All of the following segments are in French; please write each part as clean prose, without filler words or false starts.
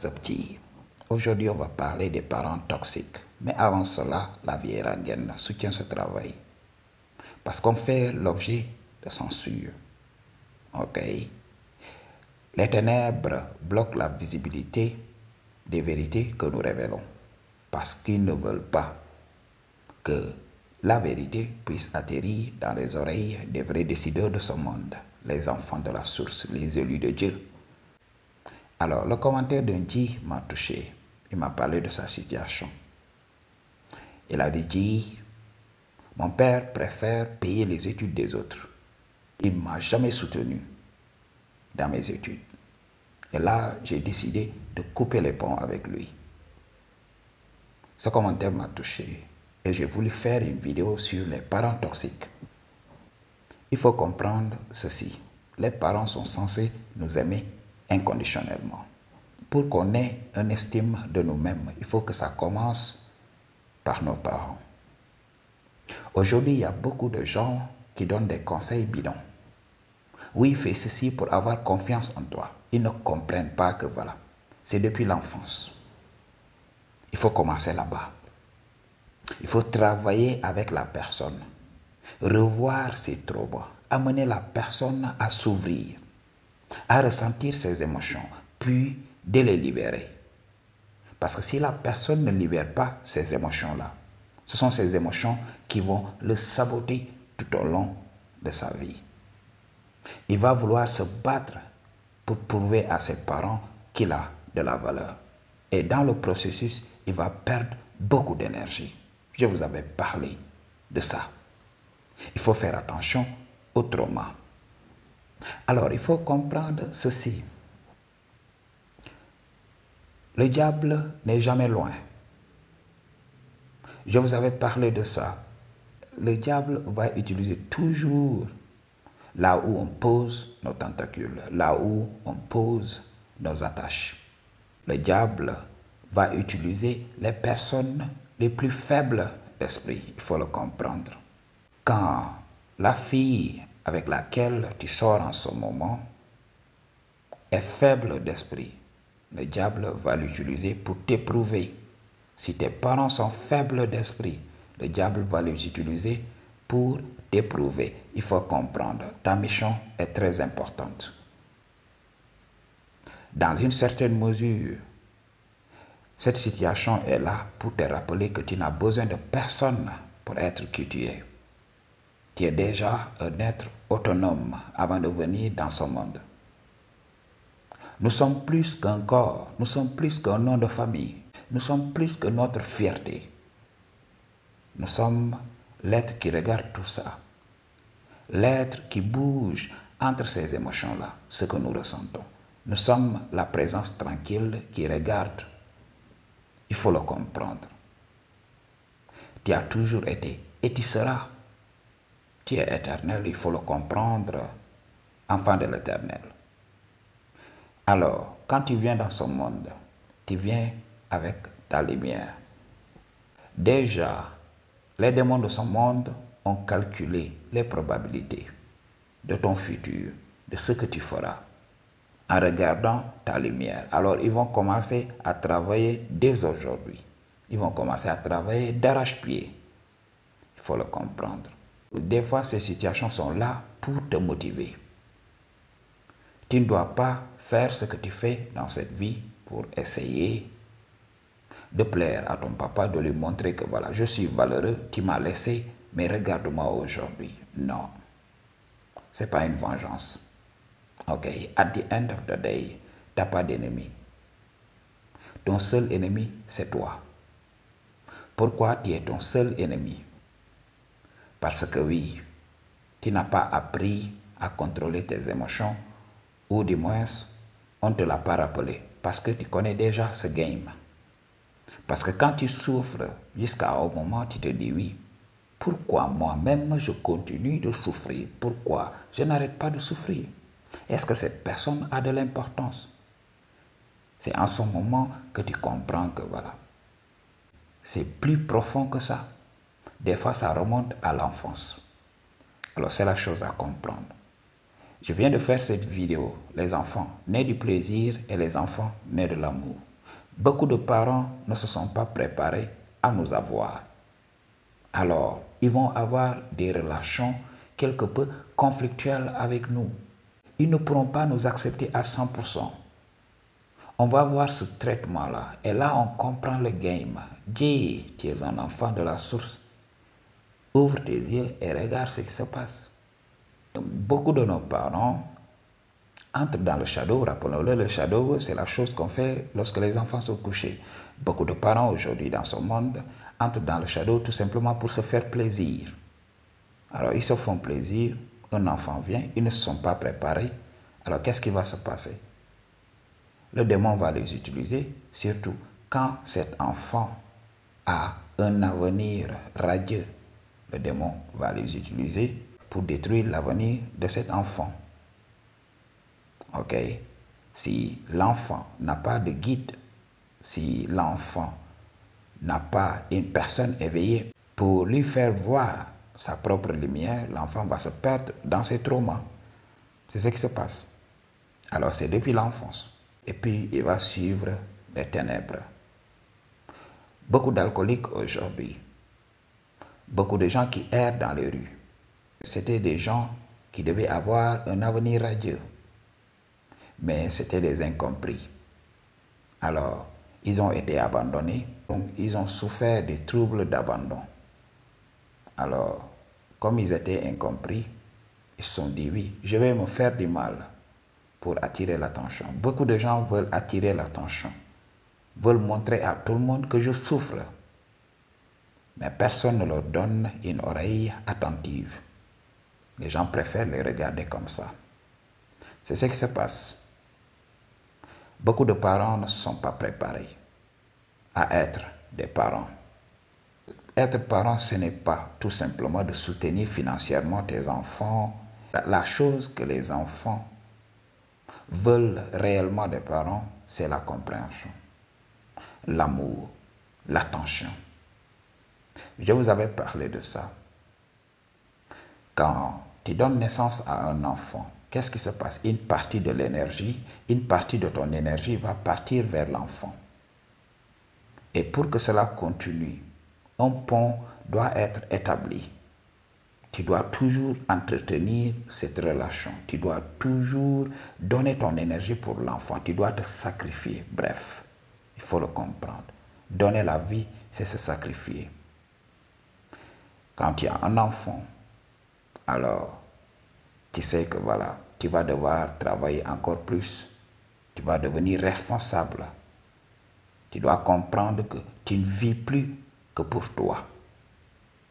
petits. Aujourd'hui, on va parler des parents toxiques. Mais avant cela, la vieille rengaine soutient ce travail. Parce qu'on fait l'objet de censure. Ok? Les ténèbres bloquent la visibilité des vérités que nous révélons. Parce qu'ils ne veulent pas que la vérité puisse atterrir dans les oreilles des vrais décideurs de ce monde, les enfants de la source, les élus de Dieu. Alors, le commentaire d'un G m'a touché. Il m'a parlé de sa situation. Il a dit, mon père préfère payer les études des autres. Il ne m'a jamais soutenu dans mes études. Et là, j'ai décidé de couper les ponts avec lui. Ce commentaire m'a touché et j'ai voulu faire une vidéo sur les parents toxiques. Il faut comprendre ceci. Les parents sont censés nous aimer inconditionnellement. Pour qu'on ait une estime de nous-mêmes, il faut que ça commence par nos parents. Aujourd'hui, il y a beaucoup de gens qui donnent des conseils bidons. Oui, fais ceci pour avoir confiance en toi. Ils ne comprennent pas que voilà, c'est depuis l'enfance. Il faut commencer là-bas. Il faut travailler avec la personne, revoir ses troubles, amener la personne à s'ouvrir, à ressentir ses émotions, puis de les libérer. Parce que si la personne ne libère pas ces émotions-là, ce sont ces émotions qui vont le saboter tout au long de sa vie. Il va vouloir se battre pour prouver à ses parents qu'il a de la valeur. Et dans le processus, il va perdre beaucoup d'énergie. Je vous avais parlé de ça. Il faut faire attention au trauma. Alors, il faut comprendre ceci. Le diable n'est jamais loin. Je vous avais parlé de ça. Le diable va utiliser toujours là où on pose nos tentacules, là où on pose nos attaches. Le diable va utiliser les personnes les plus faibles d'esprit, il faut le comprendre. Quand la fille avec laquelle tu sors en ce moment est faible d'esprit, le diable va l'utiliser pour t'éprouver. Si tes parents sont faibles d'esprit, le diable va les utiliser pour t'éprouver. Il faut comprendre, ta mission est très importante. Dans une certaine mesure, cette situation est là pour te rappeler que tu n'as besoin de personne pour être qui tu es. Tu es déjà un être autonome avant de venir dans ce monde. Nous sommes plus qu'un corps, nous sommes plus qu'un nom de famille, nous sommes plus que notre fierté. Nous sommes l'être qui regarde tout ça, l'être qui bouge entre ces émotions-là, ce que nous ressentons. Nous sommes la présence tranquille qui regarde. Il faut le comprendre. Tu as toujours été et tu seras. Tu es éternel, il faut le comprendre, enfant de l'éternel. Alors, quand tu viens dans ce monde, tu viens avec ta lumière. Déjà, les démons de ce monde ont calculé les probabilités de ton futur, de ce que tu feras, en regardant ta lumière. Alors, ils vont commencer à travailler dès aujourd'hui. Ils vont commencer à travailler d'arrache-pied. Il faut le comprendre. Des fois, ces situations sont là pour te motiver. Tu ne dois pas faire ce que tu fais dans cette vie pour essayer de plaire à ton papa, de lui montrer que voilà, je suis valeureux, tu m'as laissé, mais regarde-moi aujourd'hui. Non, ce n'est pas une vengeance. Ok, at the end of the day, tu n'as pas d'ennemi. Ton seul ennemi, c'est toi. Pourquoi tu es ton seul ennemi? Parce que oui, tu n'as pas appris à contrôler tes émotions, ou du moins, on ne te l'a pas rappelé, parce que tu connais déjà ce game. Parce que quand tu souffres, jusqu'à un moment, tu te dis oui, pourquoi moi-même je continue de souffrir? Pourquoi je n'arrête pas de souffrir? Est-ce que cette personne a de l'importance? C'est en ce moment que tu comprends que voilà, c'est plus profond que ça. Des fois, ça remonte à l'enfance. Alors, c'est la chose à comprendre. Je viens de faire cette vidéo, les enfants nés du plaisir et les enfants nés de l'amour. Beaucoup de parents ne se sont pas préparés à nous avoir. Alors, ils vont avoir des relations quelque peu conflictuelles avec nous. Ils ne pourront pas nous accepter à 100%. On va voir ce traitement-là. Et là, on comprend le game. Dis, tu es un enfant de la source. Ouvre tes yeux et regarde ce qui se passe. Beaucoup de nos parents entrent dans le shadow. Rappelons-le, le shadow, c'est la chose qu'on fait lorsque les enfants sont couchés. Beaucoup de parents aujourd'hui dans ce monde entrent dans le shadow tout simplement pour se faire plaisir. Alors, ils se font plaisir. Un enfant vient, ils ne se sont pas préparés. Alors, qu'est-ce qui va se passer? Le démon va les utiliser, surtout quand cet enfant a un avenir radieux. Le démon va les utiliser pour détruire l'avenir de cet enfant. Ok? Si l'enfant n'a pas de guide, si l'enfant n'a pas une personne éveillée pour lui faire voir sa propre lumière, l'enfant va se perdre dans ses traumas. C'est ce qui se passe. Alors c'est depuis l'enfance. Et puis il va suivre les ténèbres. Beaucoup d'alcooliques aujourd'hui. Beaucoup de gens qui errent dans les rues. C'était des gens qui devaient avoir un avenir radieux. Mais c'était des incompris. Alors, ils ont été abandonnés. Donc, ils ont souffert des troubles d'abandon. Alors, comme ils étaient incompris, ils se sont dit, oui, je vais me faire du mal pour attirer l'attention. Beaucoup de gens veulent attirer l'attention, veulent montrer à tout le monde que je souffre. Mais personne ne leur donne une oreille attentive. Les gens préfèrent les regarder comme ça. C'est ce qui se passe. Beaucoup de parents ne se sont pas préparés à être des parents. Être parent, ce n'est pas tout simplement de soutenir financièrement tes enfants. La chose que les enfants veulent réellement des parents, c'est la compréhension, l'amour, l'attention. Je vous avais parlé de ça. Quand tu donnes naissance à un enfant, qu'est-ce qui se passe? Une partie de l'énergie, une partie de ton énergie va partir vers l'enfant. Et pour que cela continue, un pont doit être établi. Tu dois toujours entretenir cette relation. Tu dois toujours donner ton énergie pour l'enfant. Tu dois te sacrifier. Bref, il faut le comprendre. Donner la vie, c'est se sacrifier. Quand tu as un enfant, alors tu sais que voilà, tu vas devoir travailler encore plus. Tu vas devenir responsable. Tu dois comprendre que tu ne vis plus que pour toi.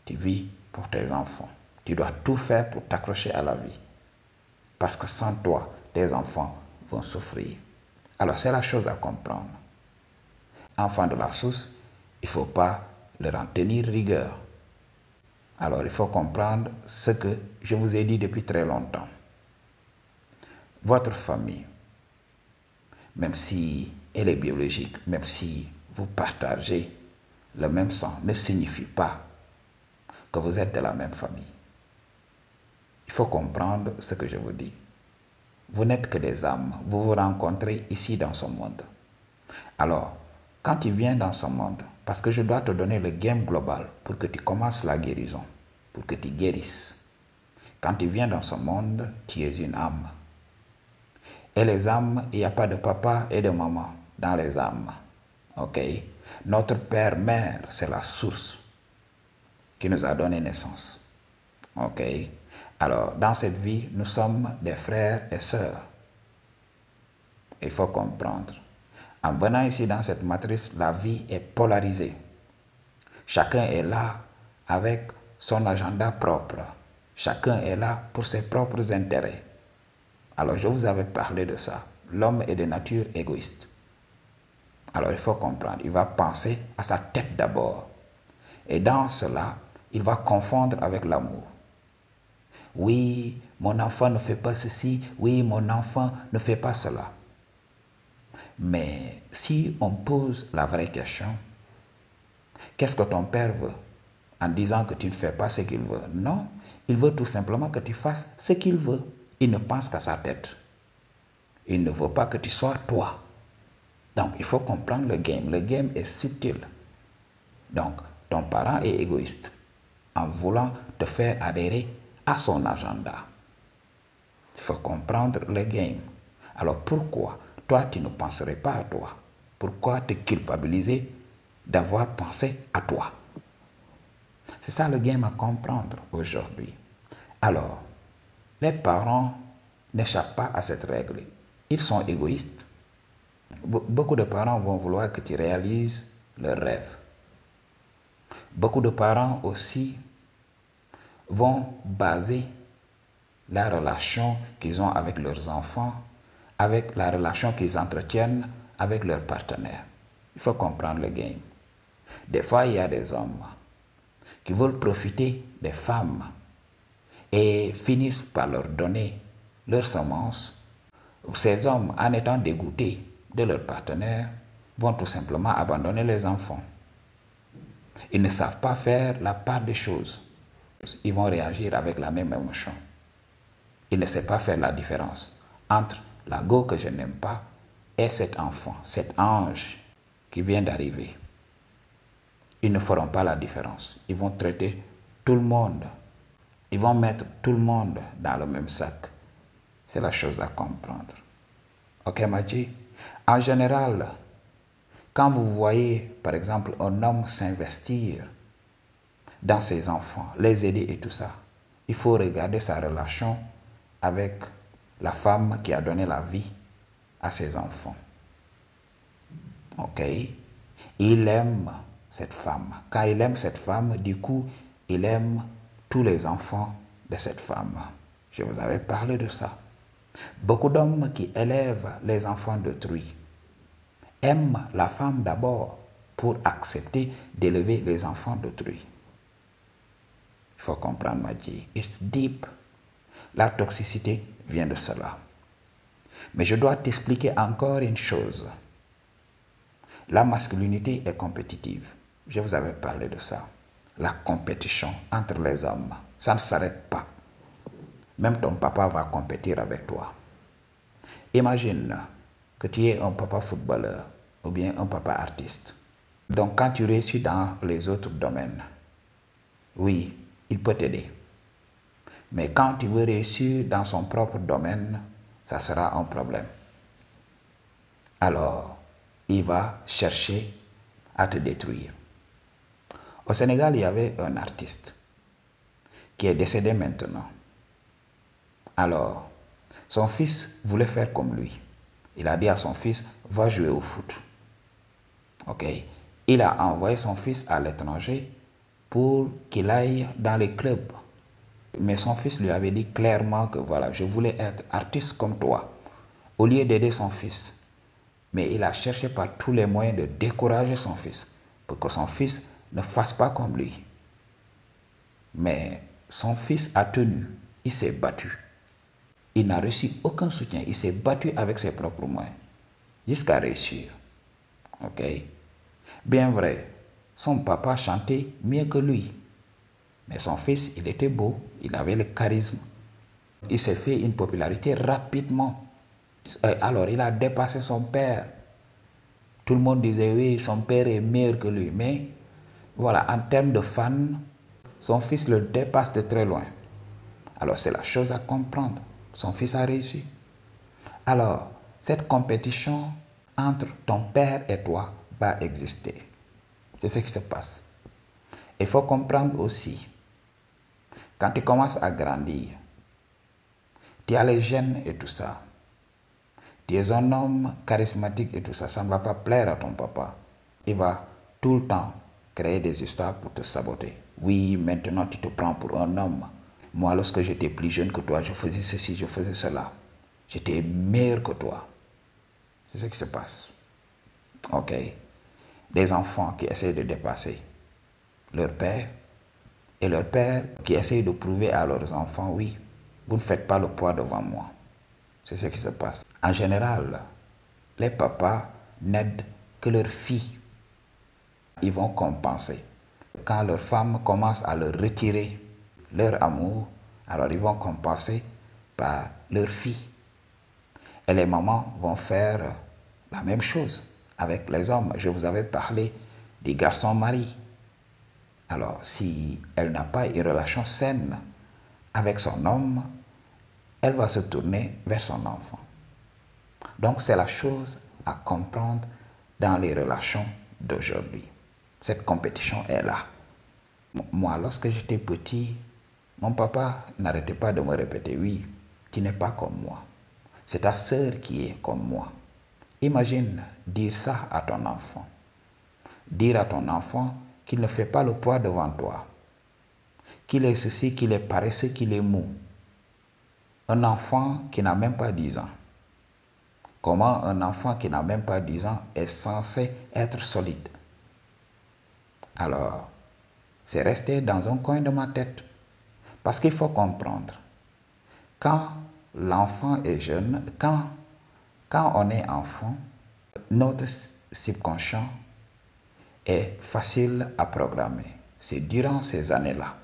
Tu vis pour tes enfants. Tu dois tout faire pour t'accrocher à la vie. Parce que sans toi, tes enfants vont souffrir. Alors c'est la chose à comprendre. Enfant de la source, il ne faut pas leur en tenir rigueur. Alors il faut comprendre ce que je vous ai dit depuis très longtemps. Votre famille, même si elle est biologique, même si vous partagez le même sang, ne signifie pas que vous êtes de la même famille. Il faut comprendre ce que je vous dis. Vous n'êtes que des âmes. Vous vous rencontrez ici dans ce monde. Alors, quand tu viens dans ce monde, parce que je dois te donner le game global pour que tu commences la guérison, pour que tu guérisses. Quand tu viens dans ce monde, tu es une âme. Et les âmes, il n'y a pas de papa et de maman dans les âmes. Ok? Notre père-mère, c'est la source qui nous a donné naissance. Ok? Alors, dans cette vie, nous sommes des frères et sœurs. Il faut comprendre. En venant ici dans cette matrice, la vie est polarisée. Chacun est là avec son agenda propre. Chacun est là pour ses propres intérêts. Alors, je vous avais parlé de ça. L'homme est de nature égoïste. Alors, il faut comprendre. Il va penser à sa tête d'abord. Et dans cela, il va confondre avec l'amour. Oui, mon enfant ne fait pas ceci. Oui, mon enfant ne fait pas cela. Mais si on pose la vraie question, qu'est-ce que ton père veut? En disant que tu ne fais pas ce qu'il veut. Non, il veut tout simplement que tu fasses ce qu'il veut. Il ne pense qu'à sa tête. Il ne veut pas que tu sois toi. Donc, il faut comprendre le game. Le game est subtil. Donc, ton parent est égoïste en voulant te faire adhérer à son agenda. Il faut comprendre le game. Alors, pourquoi toi, tu ne penserais pas à toi? Pourquoi te culpabiliser d'avoir pensé à toi? C'est ça le game à comprendre aujourd'hui. Alors, les parents n'échappent pas à cette règle. Ils sont égoïstes. Beaucoup de parents vont vouloir que tu réalises leurs rêves. Beaucoup de parents aussi vont baser la relation qu'ils ont avec leurs enfants, avec la relation qu'ils entretiennent avec leurs partenaires. Il faut comprendre le game. Des fois, il y a des hommes qui veulent profiter des femmes et finissent par leur donner leur semence. Ces hommes, en étant dégoûtés de leur partenaire, vont tout simplement abandonner les enfants. Ils ne savent pas faire la part des choses. Ils vont réagir avec la même émotion. Ils ne savent pas faire la différence entre la go que je n'aime pas et cet enfant, cet ange qui vient d'arriver. Ils ne feront pas la différence. Ils vont traiter tout le monde. Ils vont mettre tout le monde dans le même sac. C'est la chose à comprendre. Ok, Maji? En général, quand vous voyez, par exemple, un homme s'investir dans ses enfants, les aider et tout ça, il faut regarder sa relation avec la femme qui a donné la vie à ses enfants. Ok? Il aime cette femme. Quand il aime cette femme, du coup, il aime tous les enfants de cette femme. Je vous avais parlé de ça. Beaucoup d'hommes qui élèvent les enfants d'autrui aiment la femme d'abord pour accepter d'élever les enfants d'autrui. Il faut comprendre, Madji. It's deep. La toxicité vient de cela. Mais je dois t'expliquer encore une chose. La masculinité est compétitive. Je vous avais parlé de ça. La compétition entre les hommes, ça ne s'arrête pas. Même ton papa va compétir avec toi. Imagine que tu es un papa footballeur ou bien un papa artiste. Donc quand tu réussis dans les autres domaines, oui, il peut t'aider. Mais quand tu veux réussir dans son propre domaine, ça sera un problème. Alors, il va chercher à te détruire. Au Sénégal, il y avait un artiste qui est décédé maintenant. Alors, son fils voulait faire comme lui. Il a dit à son fils, va jouer au foot. Ok. Il a envoyé son fils à l'étranger pour qu'il aille dans les clubs. Mais son fils lui avait dit clairement que voilà, je voulais être artiste comme toi. Au lieu d'aider son fils. Mais il a cherché par tous les moyens de décourager son fils pour que son fils ne fasse pas comme lui. Mais son fils a tenu, il s'est battu. Il n'a reçu aucun soutien, il s'est battu avec ses propres moyens jusqu'à réussir. Ok? Bien vrai, son papa chantait mieux que lui. Mais son fils, il était beau, il avait le charisme. Il s'est fait une popularité rapidement. Alors, il a dépassé son père. Tout le monde disait, oui, son père est meilleur que lui. Mais, voilà, en termes de fans, son fils le dépasse de très loin. Alors, c'est la chose à comprendre. Son fils a réussi. Alors, cette compétition entre ton père et toi va exister. C'est ce qui se passe. Il faut comprendre aussi, quand tu commences à grandir, tu as les gènes et tout ça. Tu es un homme charismatique et tout ça. Ça ne va pas plaire à ton papa. Il va tout le temps créer des histoires pour te saboter. Oui, maintenant tu te prends pour un homme. Moi, lorsque j'étais plus jeune que toi, je faisais ceci, je faisais cela. J'étais meilleur que toi. C'est ce qui se passe. Ok? Des enfants qui essaient de dépasser leur père et leur père qui essaie de prouver à leurs enfants, oui, vous ne faites pas le poids devant moi. C'est ce qui se passe. En général, les papas n'aident que leurs filles. Ils vont compenser. Quand leurs femmes commencent à leur retirer leur amour, alors ils vont compenser par leurs filles. Et les mamans vont faire la même chose avec les hommes. Je vous avais parlé des garçons mariés. Alors, si elle n'a pas une relation saine avec son homme, elle va se tourner vers son enfant. Donc, c'est la chose à comprendre dans les relations d'aujourd'hui. Cette compétition est là. Moi, lorsque j'étais petit, mon papa n'arrêtait pas de me répéter, oui, tu n'es pas comme moi. C'est ta sœur qui est comme moi. Imagine dire ça à ton enfant. Dire à ton enfant qu'il ne fait pas le poids devant toi, qu'il est ceci, qu'il est paresseux, qu'il est mou. Un enfant qui n'a même pas 10 ans. Comment un enfant qui n'a même pas 10 ans est censé être solide? Alors, c'est resté dans un coin de ma tête. Parce qu'il faut comprendre, quand l'enfant est jeune, quand on est enfant, notre subconscient est facile à programmer. C'est durant ces années-là,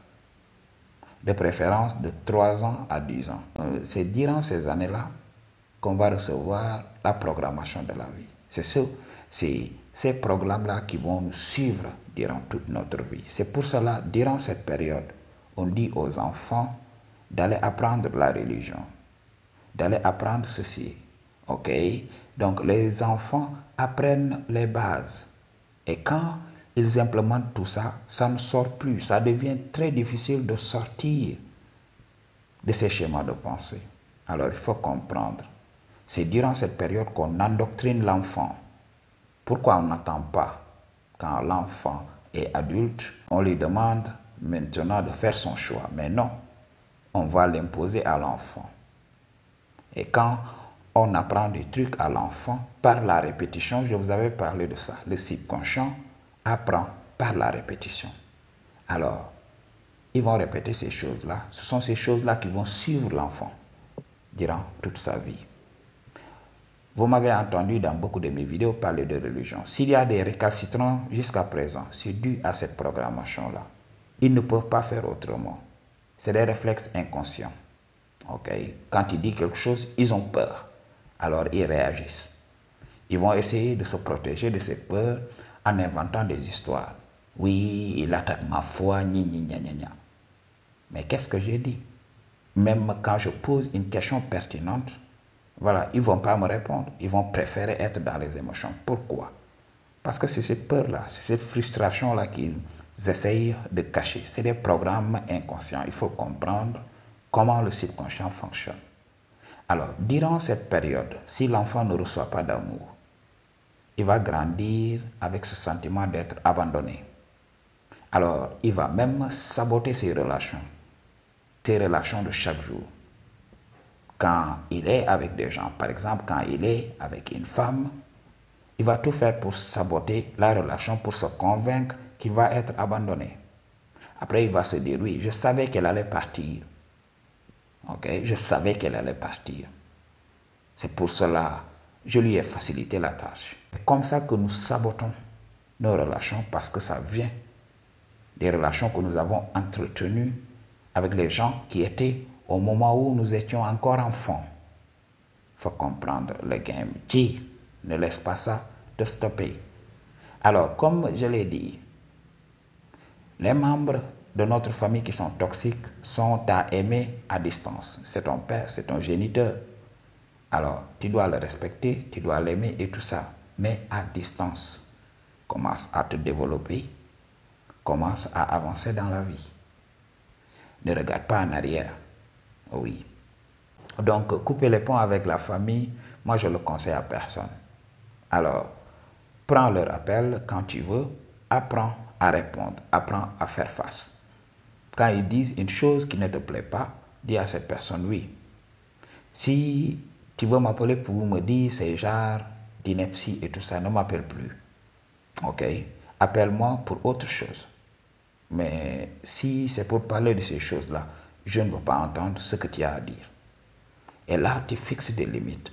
de préférence de 3 ans à 10 ans. C'est durant ces années-là qu'on va recevoir la programmation de la vie. C'est ces programmes-là qui vont nous suivre durant toute notre vie. C'est pour cela, durant cette période, on dit aux enfants d'aller apprendre la religion, d'aller apprendre ceci. Ok? Donc les enfants apprennent les bases. Et quand ils implémentent tout ça, ça ne sort plus. Ça devient très difficile de sortir de ces schémas de pensée. Alors il faut comprendre. C'est durant cette période qu'on endoctrine l'enfant. Pourquoi on n'attend pas quand l'enfant est adulte, on lui demande maintenant de faire son choix. Mais non, on va l'imposer à l'enfant. Et quand on apprend des trucs à l'enfant par la répétition, je vous avais parlé de ça, le subconscient apprend par la répétition. Alors, ils vont répéter ces choses-là. Ce sont ces choses-là qui vont suivre l'enfant durant toute sa vie. Vous m'avez entendu dans beaucoup de mes vidéos parler de religion. S'il y a des récalcitrants jusqu'à présent, c'est dû à cette programmation-là. Ils ne peuvent pas faire autrement. C'est des réflexes inconscients. Okay? Quand ils disent quelque chose, ils ont peur. Alors ils réagissent. Ils vont essayer de se protéger de ces peurs en inventant des histoires. Oui, il attaque ma foi, gna gna gna gna. Mais qu'est-ce que j'ai dit? Même quand je pose une question pertinente, voilà, ils ne vont pas me répondre. Ils vont préférer être dans les émotions. Pourquoi? Parce que c'est cette peur-là, c'est cette frustration-là qu'ils essayent de cacher. C'est des programmes inconscients. Il faut comprendre comment le subconscient fonctionne. Alors, durant cette période, si l'enfant ne reçoit pas d'amour, il va grandir avec ce sentiment d'être abandonné. Alors, il va même saboter ses relations de chaque jour. Quand il est avec des gens, par exemple, quand il est avec une femme, il va tout faire pour saboter la relation, pour se convaincre qu'il va être abandonné. Après, il va se dire, oui, je savais qu'elle allait partir. Ok, je savais qu'elle allait partir. C'est pour cela, je lui ai facilité la tâche. C'est comme ça que nous sabotons nos relations parce que ça vient des relations que nous avons entretenues avec les gens qui étaient au moment où nous étions encore enfants. Il faut comprendre le game. Qui ne laisse pas ça te stopper. Alors, comme je l'ai dit, les membres de notre famille qui sont toxiques sont à aimer à distance. C'est ton père, c'est ton géniteur. Alors, tu dois le respecter, tu dois l'aimer et tout ça, mais à distance. Commence à te développer, commence à avancer dans la vie. Ne regarde pas en arrière. Oui. Donc, couper les ponts avec la famille, moi je le conseille à personne. Alors, prends leur appel quand tu veux, apprends à répondre, apprends à faire face. Quand ils disent une chose qui ne te plaît pas, dis à cette personne oui. Si tu veux m'appeler pour me dire ces genres d'ineptie et tout ça, ne m'appelle plus. Ok? Appelle-moi pour autre chose. Mais si c'est pour parler de ces choses-là, je ne veux pas entendre ce que tu as à dire. Et là, tu fixes des limites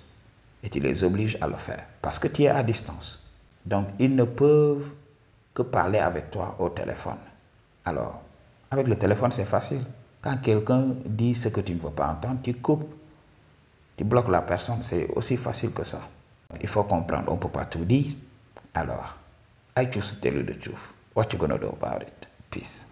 et tu les obliges à le faire parce que tu es à distance. Donc, ils ne peuvent que parler avec toi au téléphone. Alors, avec le téléphone, c'est facile. Quand quelqu'un dit ce que tu ne veux pas entendre, tu coupes tu bloques la personne. C'est aussi facile que ça. Il faut comprendre, on ne peut pas tout dire. Alors, I choose to tell you the truth. What you gonna do about it? Peace.